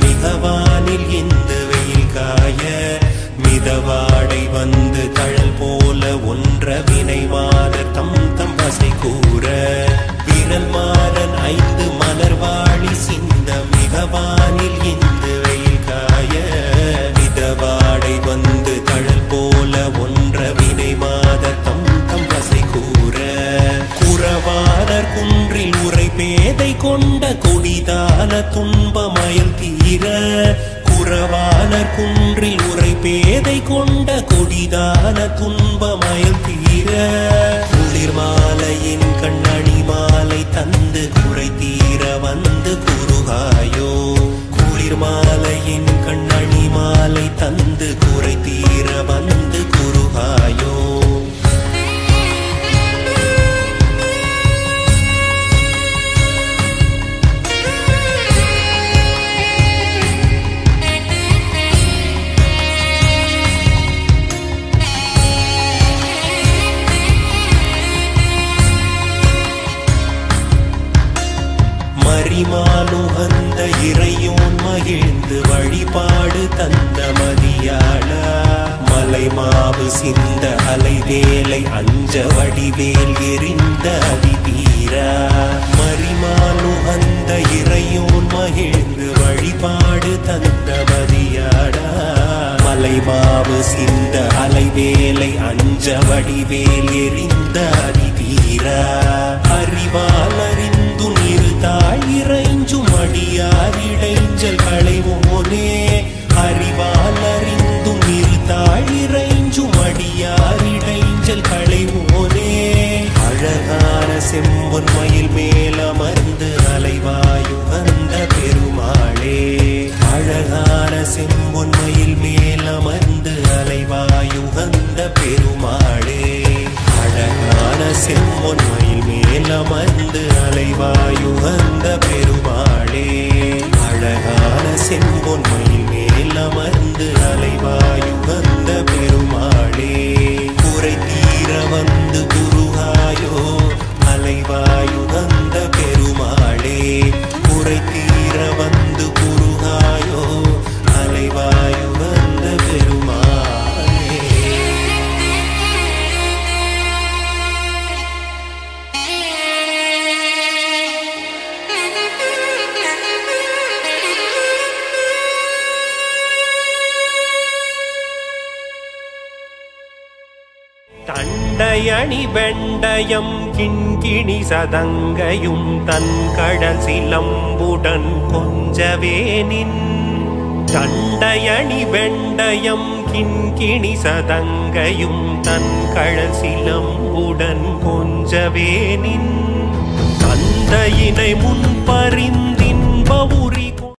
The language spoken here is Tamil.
மிகவானில் இந்த வெயில் காய மிதவாடை வந்து தழல் போல ஒன்ற வினை மாதர் தம் தம் பசை கூற விரல் மாறன் 5 மலர் வாழி சிந்த மிகவானில் இந்த வெயில் காய மிதவாடை வந்து தழல் போல ஒன்ற வினை மாதர் தம் தம் பசை கூற குறவாரர் குன்றில் உரை பேதை கொண்ட கொடிதான துன்பமயல் தீர குறவாளர் குன்றில் உரை பேதை கொண்ட கொடிதான துன்பமயல் தீர குளிர் மாலையின் கண்ணணி மாலை தந்து குறை தீர வந்து குருகாயோ குளிர் மாலையின் கண்ணணி மாலை தந்து குறை தீர வந்து குருகாயோ மரிமானுகந்த இறையோன் மகிழ்ந்து வழிபாடு தந்த மதியாள மலை மாவு சிந்த அலைவேலை அஞ்ச வடிவேல் எரிந்த அதிதீரா மரிமானுகந்த இறையோன் மகிழ்ந்து வழிபாடு தந்த மதியாளா மலை மாவு சிந்த அலைவேலை அஞ்ச வடிவேல் எரிந்த அதிதீரா அறிவால் அறிந்து நிறு தாயிரைஞ்சும் அடியாரிடைஞ்சல் களைவோனே அறிவால் அறிந்து நிறு தாயிரைஞ்சும் அடியாரிடைஞ்சல் களைவோனே அழகான செம்பொன் மயில் மேலமர்ந்து அலைவாயுகந்த பெருமாளே அழகான செம்பொன் மயில் மேலமர்ந்து அலைவாயுகந்த பெருமாளே அழகான செம்பொன் மயில் மேலமர்ந்து அலைவாயுகந்த பெருமாளே அழகான செம்பொன் மயில் மேலமர்ந்து அலைவாயுகந்த பெருமாளே குறை தீர வந்து குருகாயோ அலைவாயுகந்த பெருமாளே குறை தீர வந்து குருகாயோ அலைவாயுகந்த பெருமாளே தண்டையணி வெண்டயம் கிண்கிணி சதங்கையும் தன் கடல் சிலம்புடன் கொஞ்சவேனின் தண்டையணி வெண்டயம் கிண்கிணி சதங்கையும் தன் கடல் சிலம்புடன் கொஞ்சவேனின் தந்தையினை முன்பறிந்தின்ப உரி